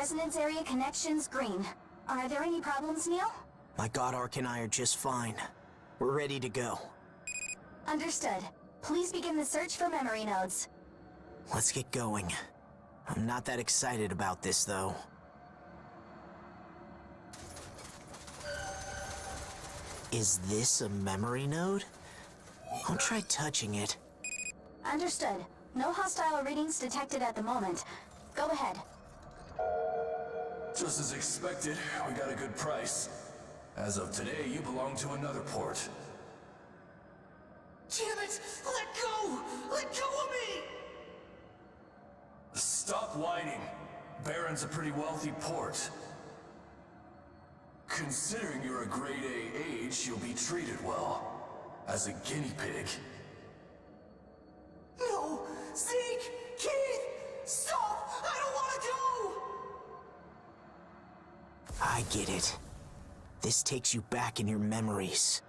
resonance area connections green. Are there any problems, Neal? My God Ark and I are just fine. We're ready to go. Understood. Please begin the search for memory nodes. Let's get going. I'm not that excited about this, though. Is this a memory node? I'll try touching it. Understood. No hostile readings detected at the moment. Go ahead. Just as expected, we got a good price. As of today, you belong to another port. Damn it! Let go! Let go of me! Stop whining. Baron's a pretty wealthy port. Considering you're a grade A age, you'll be treated well. As a guinea pig. No! Zeke! Keith! Stop! I don't want to go! I get it. This takes you back in your memories.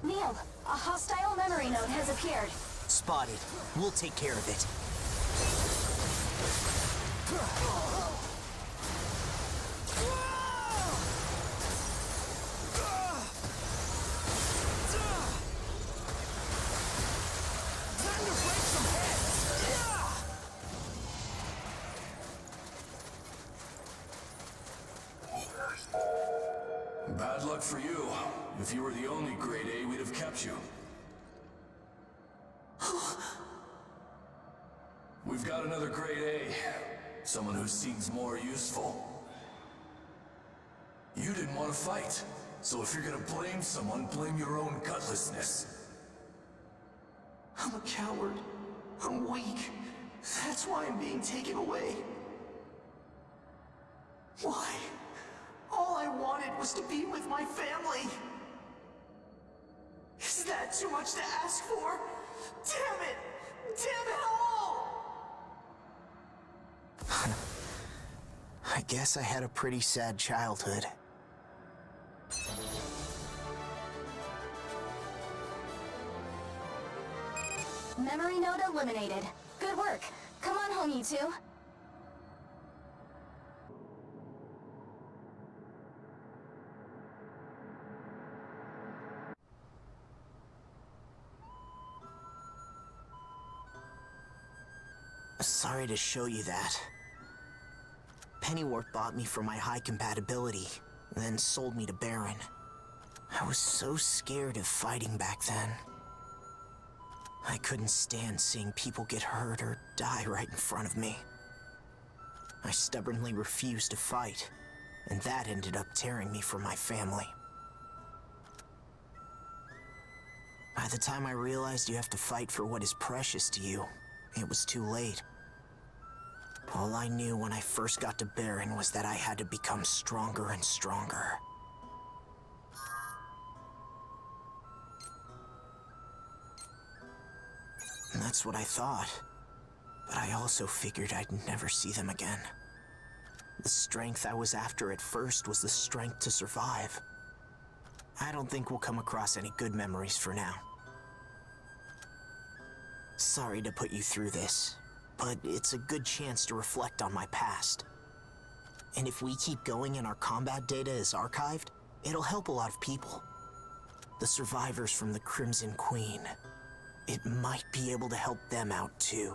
Neal, a hostile memory node has appeared. Spotted. We'll take care of it. Bad luck for you. If you were the only grade A, we'd have kept you. We've got another grade A. Someone who seems more useful. You didn't want to fight. So if you're gonna blame someone, blame your own gutlessness. I'm a coward. I'm weak. That's why I'm being taken away. Why? All I wanted was to be with my family. Is that too much to ask for? Damn it! Damn it all! I guess I had a pretty sad childhood. Memory node eliminated. Good work. Come on home, you two. Sorry to show you that. Pennyworth bought me for my high compatibility, then sold me to Baron. I was so scared of fighting back then. I couldn't stand seeing people get hurt or die right in front of me. I stubbornly refused to fight, and that ended up tearing me from my family. By the time I realized you have to fight for what is precious to you, it was too late. All I knew when I first got to Baron was that I had to become stronger and stronger. And that's what I thought. But I also figured I'd never see them again. The strength I was after at first was the strength to survive. I don't think we'll come across any good memories for now. Sorry to put you through this, but it's a good chance to reflect on my past. And if we keep going and our combat data is archived, it'll help a lot of people. The survivors from the Crimson Queen. It might be able to help them out too.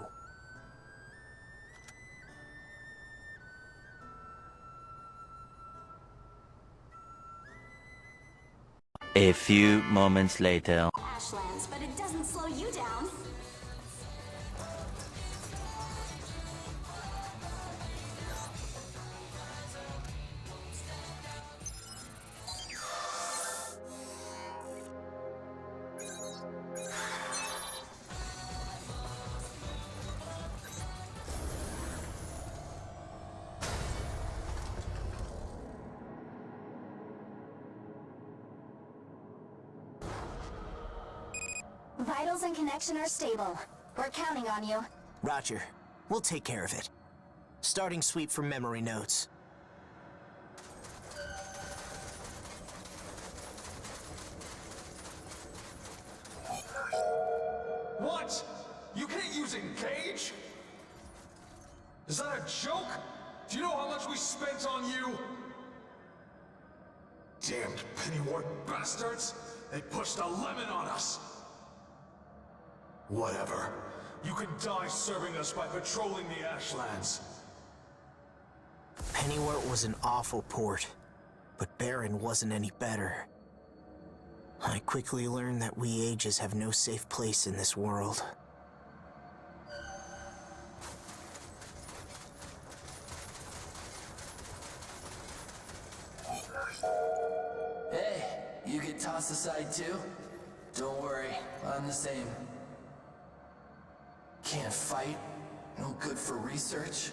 A few moments later. Ashlands, but it doesn't slow you down. Vitals and connection are stable. We're counting on you. Roger. We'll take care of it. Starting sweep for memory nodes. What? You can't use engage? Is that a joke? Do you know how much we spent on you? Damned Pennywort bastards! They pushed a lemon on us! Whatever. You can die serving us by patrolling the Ashlands. Pennywort was an awful port, but Baron wasn't any better. I quickly learned that we ages have no safe place in this world. Hey, you get tossed aside too? Don't worry, I'm the same. Can't fight, no good for research.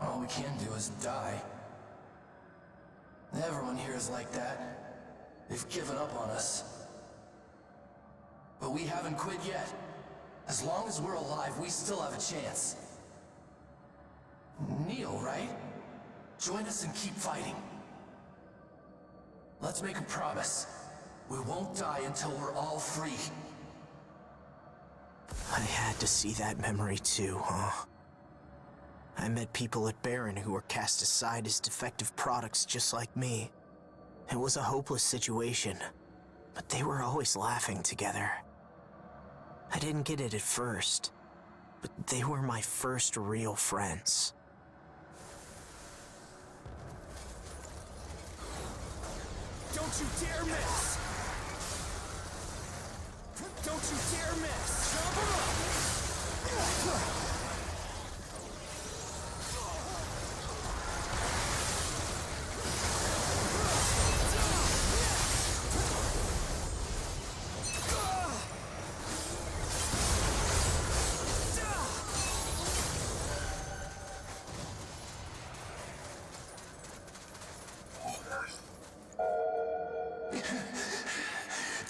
All we can do is die. Everyone here is like that. They've given up on us. But we haven't quit yet. As long as we're alive, we still have a chance. Neal, right? Join us and keep fighting. Let's make a promise. We won't die until we're all free. I had to see that memory too, huh? I met people at Baron who were cast aside as defective products just like me. It was a hopeless situation, but they were always laughing together. I didn't get it at first, but they were my first real friends. Don't you dare miss! Don't you dare miss!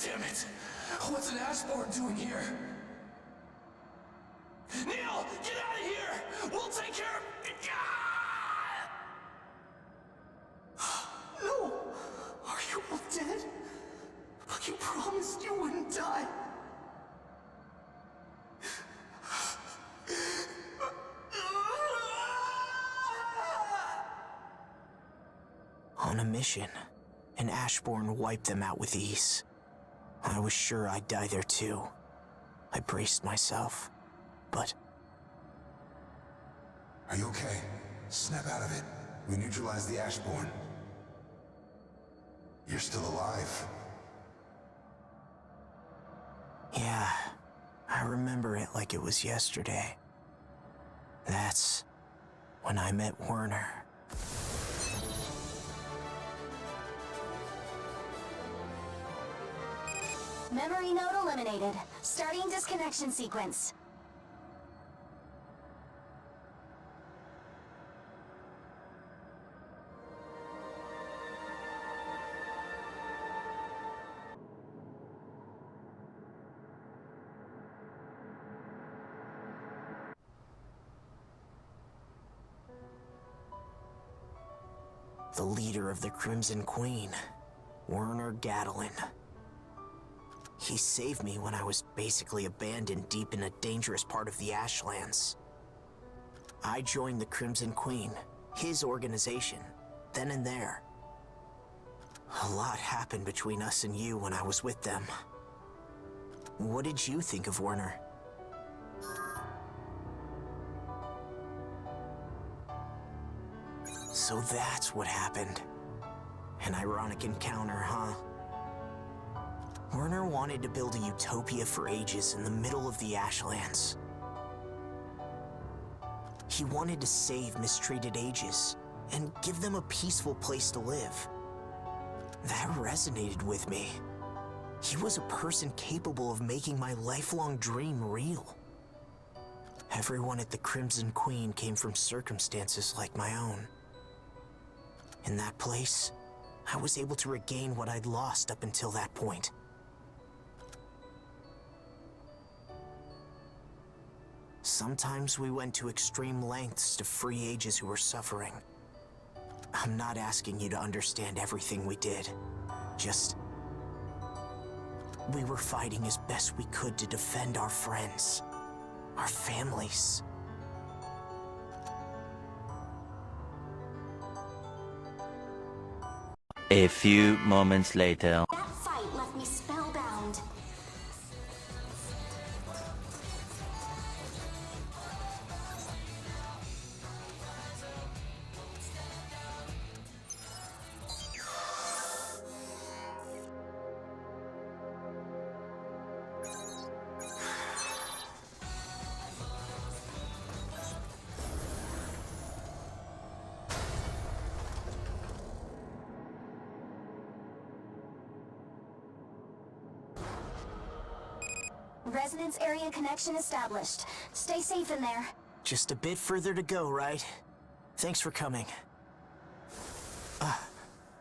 Damn it! What's an Ashborn doing here? Neal, get out of here! We'll take care of... No! Are you all dead? But you promised you wouldn't die. On a mission, an Ashborn wiped them out with ease. I was sure I'd die there too. I braced myself, but... Are you okay? Snap out of it. We neutralized the Ashborn. You're still alive. Yeah, I remember it like it was yesterday. That's when I met Werner. Memory node eliminated. Starting disconnection sequence. The leader of the Crimson Queen, Werner Gatlin. He saved me when I was basically abandoned deep in a dangerous part of the Ashlands. I joined the Crimson Queen, his organization, then and there. A lot happened between us and you when I was with them. What did you think of Werner? So that's what happened. An ironic encounter, huh? Werner wanted to build a utopia for ages in the middle of the Ashlands. He wanted to save mistreated ages and give them a peaceful place to live. That resonated with me. He was a person capable of making my lifelong dream real. Everyone at the Crimson Queen came from circumstances like my own. In that place, I was able to regain what I'd lost up until that point. Sometimes we went to extreme lengths to free ages who were suffering. I'm not asking you to understand everything we did. Just... we were fighting as best we could to defend our friends, our families. A few moments later. That fight left me spellbound. Resonance area connection established. Stay safe in there. Just a bit further to go, right? Thanks for coming.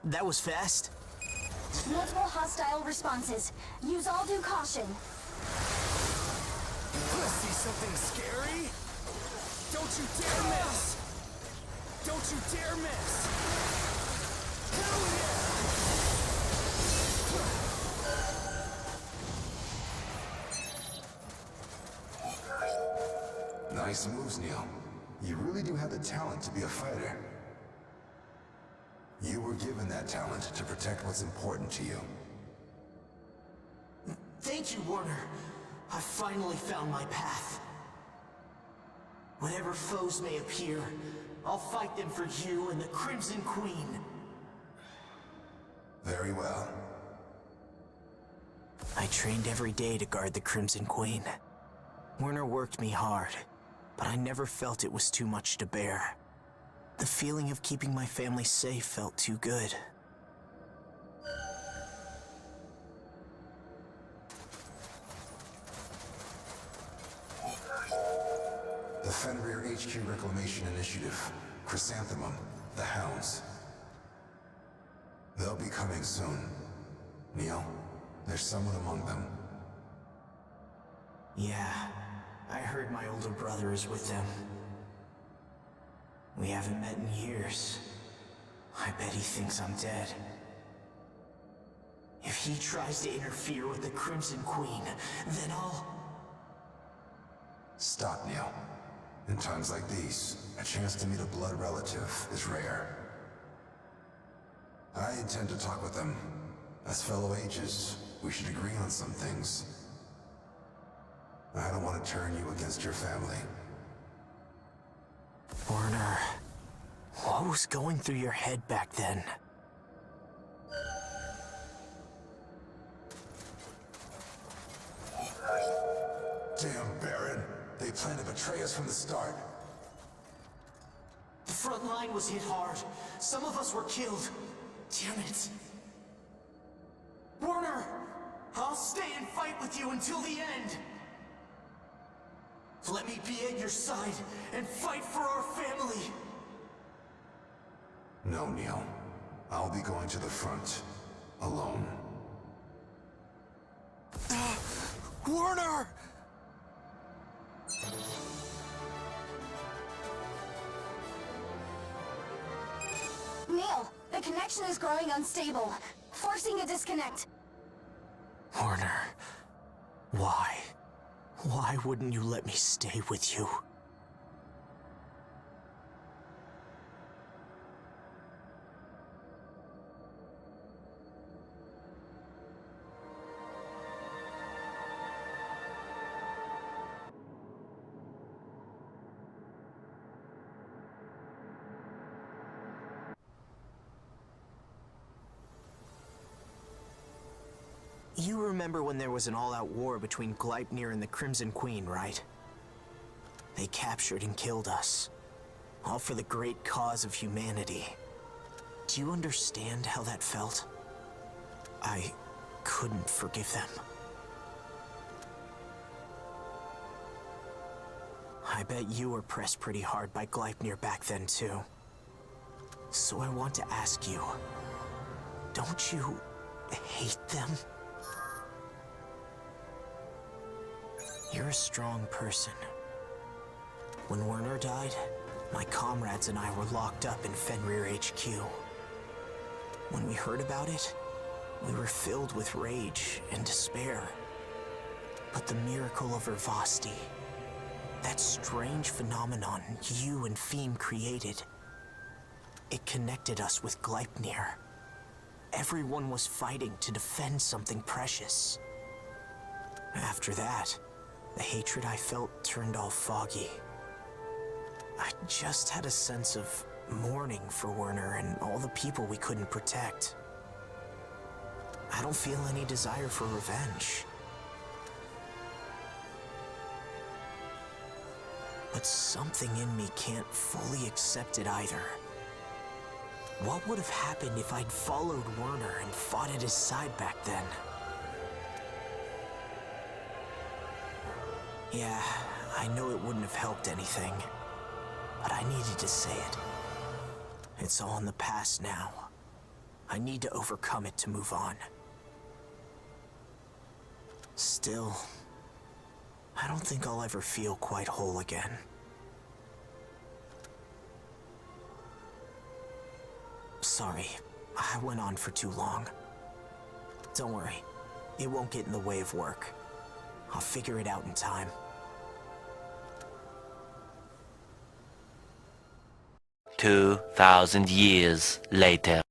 That was fast. Multiple hostile responses. Use all due caution. Wanna see something scary? Don't you dare miss! Don't you dare miss! Hell yeah! Nice moves, Neal. You really do have the talent to be a fighter. You were given that talent to protect what's important to you. Thank you, Warner. I finally found my path. Whatever foes may appear, I'll fight them for you and the Crimson Queen. Very well. I trained every day to guard the Crimson Queen. Werner worked me hard, but I never felt it was too much to bear. The feeling of keeping my family safe felt too good. The Fenrir HQ Reclamation Initiative, Chrysanthemum, the Hounds. They'll be coming soon. Neal, there's someone among them. Yeah, I heard my older brother is with them. We haven't met in years. I bet he thinks I'm dead. If he tries to interfere with the Crimson Queen, then I'll... Stop, Neal. In times like these, a chance to meet a blood relative is rare. I intend to talk with them. As fellow ages, we should agree on some things. I don't want to turn you against your family. Werner, what was going through your head back then? Damn, Baron. They plan to betray us from the start. The front line was hit hard. Some of us were killed. Damn it. Werner, I'll stay and fight with you until the end. Let me be at your side and fight for our family. No, Neal. I'll be going to the front. Alone. Warner! Neal, the connection is growing unstable, forcing a disconnect. Werner, why? Why wouldn't you let me stay with you? You remember when there was an all-out war between Gleipnir and the Crimson Queen, right? They captured and killed us. All for the great cause of humanity. Do you understand how that felt? I couldn't forgive them. I bet you were pressed pretty hard by Gleipnir back then, too. So I want to ask you, don't you hate them? You're a strong person. When Werner died, my comrades and I were locked up in Fenrir HQ. When we heard about it, we were filled with rage and despair. But the miracle of Ervasti, that strange phenomenon you and Fiend created, it connected us with Gleipnir. everyone was fighting to defend something precious. After that, the hatred I felt turned all foggy. I just had a sense of mourning for Werner and all the people we couldn't protect. I don't feel any desire for revenge. But something in me can't fully accept it either. What would have happened if I'd followed Werner and fought at his side back then? Yeah, I know it wouldn't have helped anything, but I needed to say it. It's all in the past now. I need to overcome it to move on. Still, I don't think I'll ever feel quite whole again. Sorry, I went on for too long. Don't worry, it won't get in the way of work. I'll figure it out in time. 2,000 years later.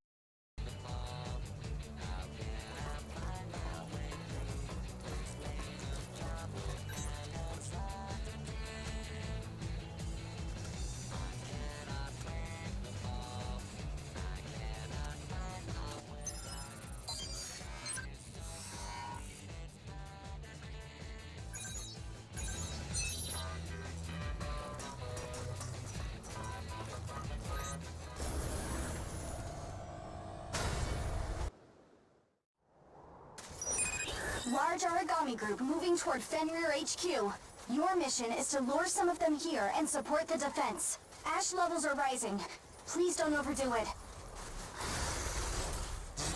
Large origami group moving toward Fenrir HQ. Your mission is to lure some of them here and support the defense. Ash levels are rising. Please don't overdo it.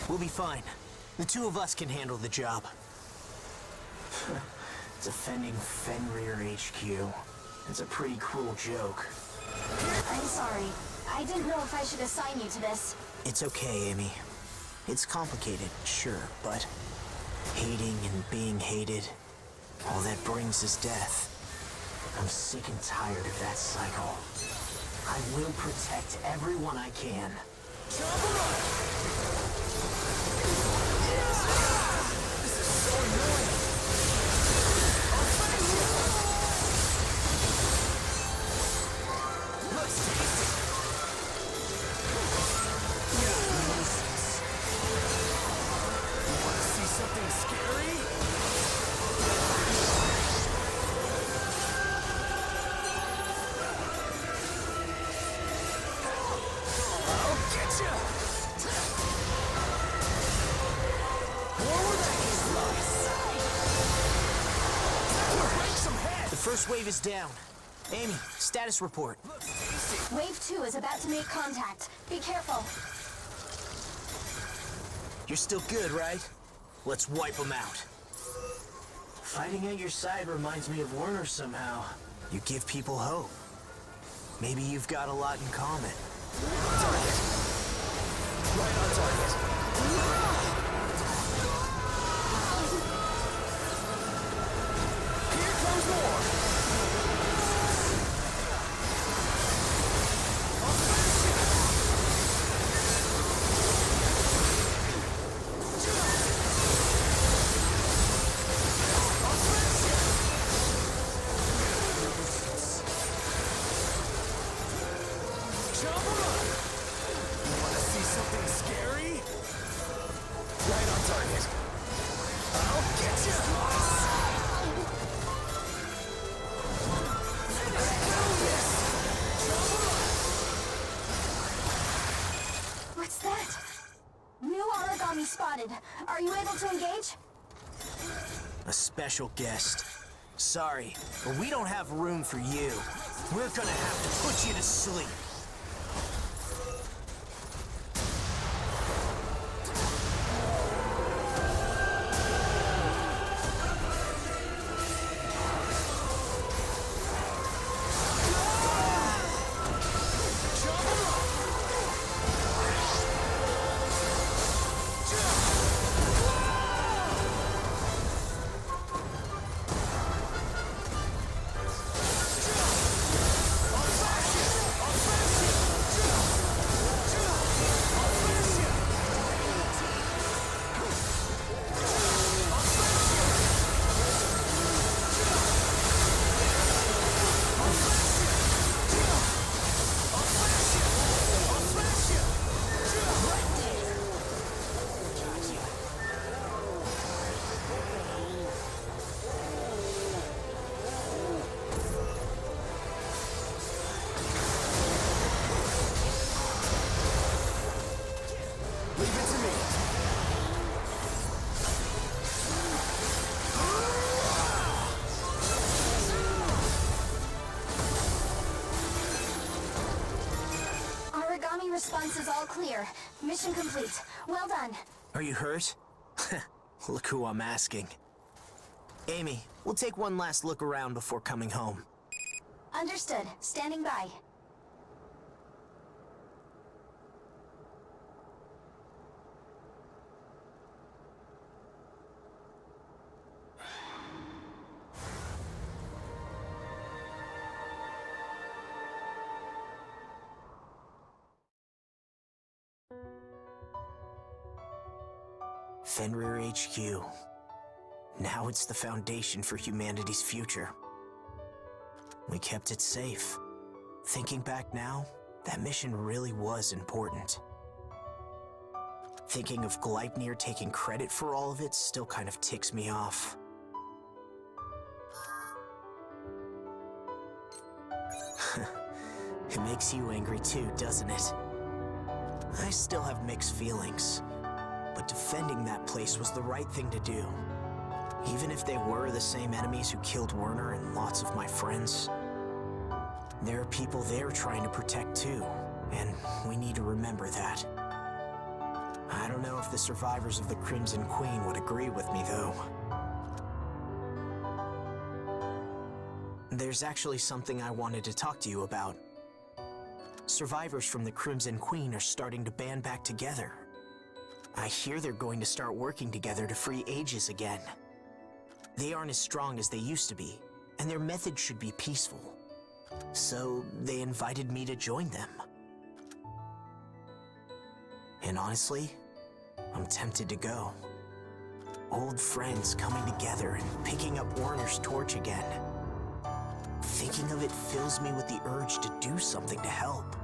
We'll be fine. The two of us can handle the job. Defending Fenrir HQ. It's a pretty cruel joke. I'm sorry. I didn't know if I should assign you to this. It's okay, Amy. It's complicated, sure, but hating and being hated, all that brings is death. I'm sick and tired of that cycle. I will protect everyone I can. This is so annoying. Looks tasty. Want to see something scary? I'll get ya! More where that came from. Break some heads. The first wave is down. Amy, status report. Looks tasty. Wave 2 is about to make contact. Be careful. You're still good, right? Let's wipe them out. Fighting at your side reminds me of Werner somehow. You give people hope. Maybe you've got a lot in common. Target. Right on target. Here comes more. Jump around. You want to see something scary? Right on target. I'll get you. What's that? New origami spotted. Are you able to engage? A special guest. Sorry, but we don't have room for you. We're gonna have to put you to sleep. response is all clear. Mission complete. Well done. Are you hurt? Look who I'm asking. Amy, we'll take one last look around before coming home. Understood. Standing by. Fenrir HQ. Now it's the foundation for humanity's future. We kept it safe. Thinking back now, that mission really was important. Thinking of Gleipnir taking credit for all of it still kind of ticks me off. It makes you angry too, doesn't it? I still have mixed feelings, but defending that place was the right thing to do. Even if they were the same enemies who killed Werner and lots of my friends, there are people there trying to protect too, and we need to remember that. I don't know if the survivors of the Crimson Queen would agree with me, though. There's actually something I wanted to talk to you about. Survivors from the Crimson Queen are starting to band back together. I hear they're going to start working together to free Aegis again. They aren't as strong as they used to be, and their methods should be peaceful. So they invited me to join them. And honestly, I'm tempted to go. Old friends coming together and picking up Werner's torch again. Thinking of it fills me with the urge to do something to help.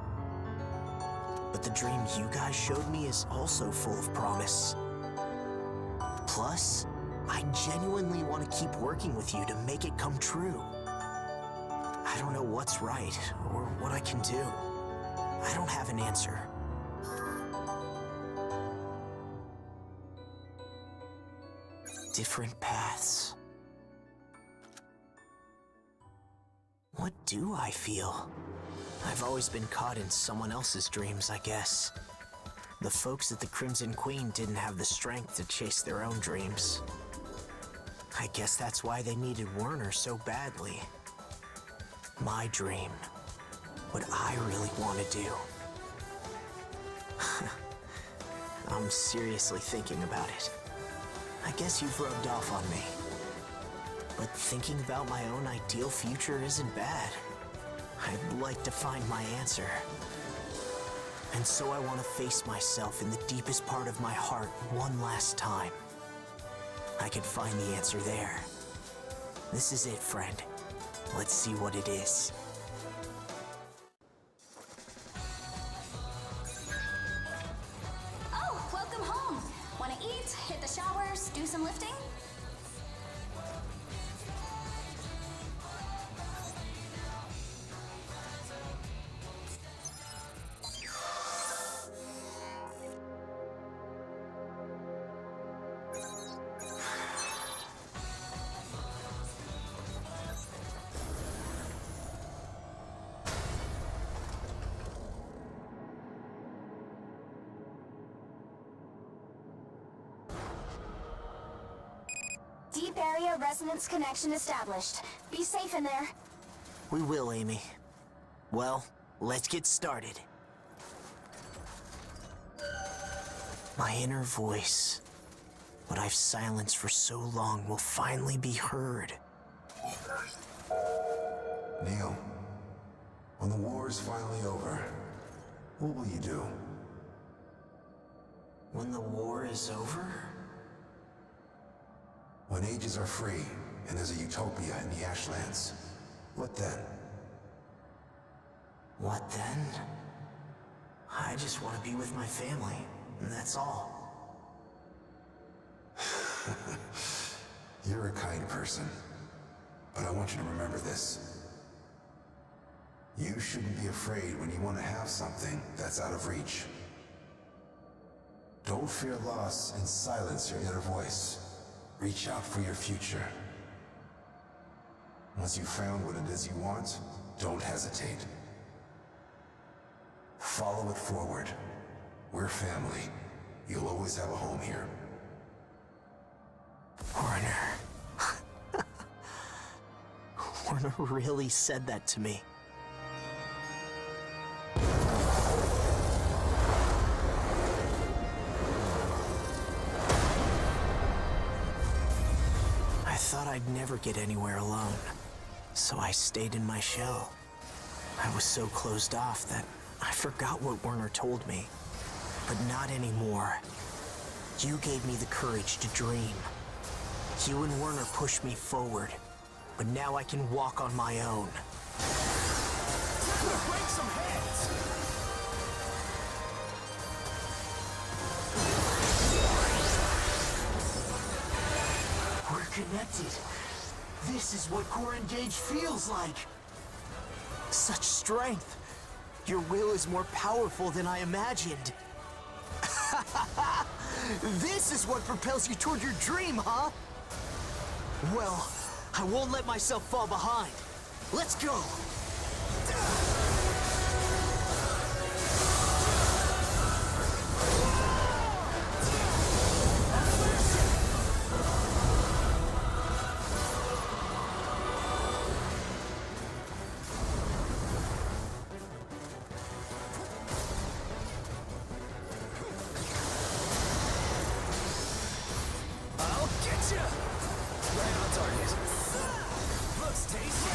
But the dream you guys showed me is also full of promise. Plus, I genuinely want to keep working with you to make it come true. I don't know what's right or what I can do. I don't have an answer. Different paths. What do I feel? I've always been caught in someone else's dreams, I guess. The folks at the Crimson Queen didn't have the strength to chase their own dreams. I guess that's why they needed Werner so badly. My dream. What I really want to do. I'm seriously thinking about it. I guess you've rubbed off on me. But thinking about my own ideal future isn't bad. I'd like to find my answer. And so I want to face myself in the deepest part of my heart one last time. I can find the answer there. This is it, friend. Let's see what it is. Oh, welcome home. Wanna eat, hit the showers, do some lifting? Deep area resonance connection established. Be safe in there. We will, Amy. Well, let's get started. My inner voice, what I've silenced for so long, will finally be heard. Neal, when the war is finally over, what will you do? When the war is over? When ages are free, and there's a utopia in the Ashlands, what then? What then? I just want to be with my family, and that's all. You're a kind person, but I want you to remember this. You shouldn't be afraid when you want to have something that's out of reach. Don't fear loss and silence your inner voice. Reach out for your future. Once you've found what it is you want, don't hesitate. Follow it forward. We're family. You'll always have a home here. Warner. Warner really said that to me. I thought I'd never get anywhere alone, so I stayed in my shell. I was so closed off that I forgot what Werner told me. But not anymore. You gave me the courage to dream. You and Werner pushed me forward, but now I can walk on my own. Break some heads! We're connected. This is what core engaged feels like. Such strength. Your will is more powerful than I imagined. This is what propels you toward your dream, huh? Well, I won't let myself fall behind. Let's go! I'll get ya! Right on target. Looks tasty.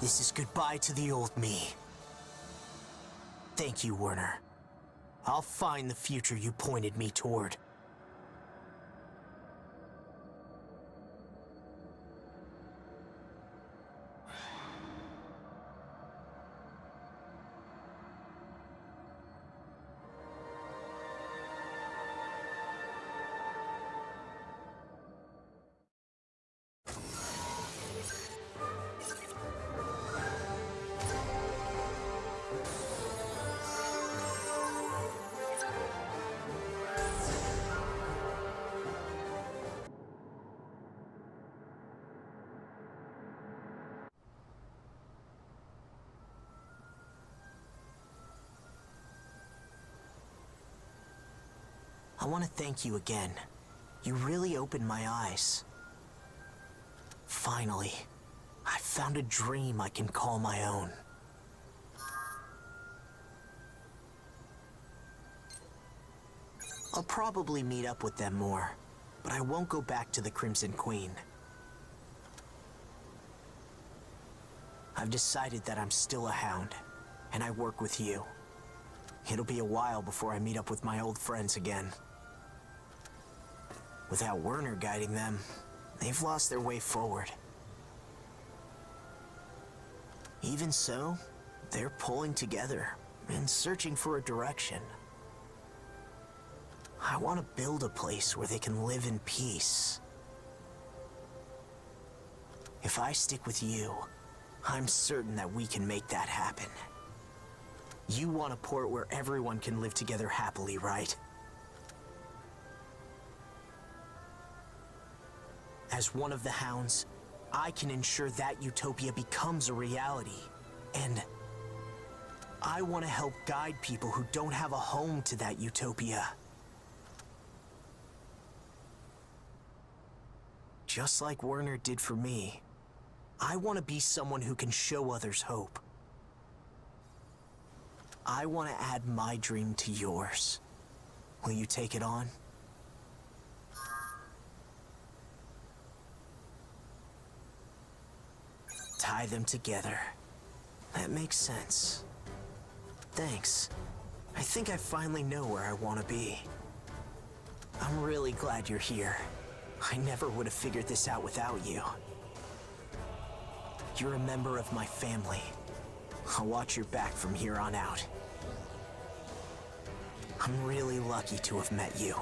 This is goodbye to the old me. Thank you, Werner. I'll find the future you pointed me toward. I want to thank you again. You really opened my eyes. Finally, I found a dream I can call my own. I'll probably meet up with them more, but I won't go back to the Crimson Queen. I've decided that I'm still a Hound, and I work with you. It'll be a while before I meet up with my old friends again. Without Werner guiding them, they've lost their way forward. Even so, they're pulling together and searching for a direction. I want to build a place where they can live in peace. If I stick with you, I'm certain that we can make that happen. You want a port where everyone can live together happily, right? As one of the Hounds, I can ensure that utopia becomes a reality. And I want to help guide people who don't have a home to that utopia. Just like Werner did for me, I want to be someone who can show others hope. I want to add my dream to yours. Will you take it on? Tie them together. That makes sense. Thanks. I think I finally know where I want to be. I'm really glad you're here. I never would have figured this out without you. You're a member of my family. I'll watch your back from here on out. I'm really lucky to have met you.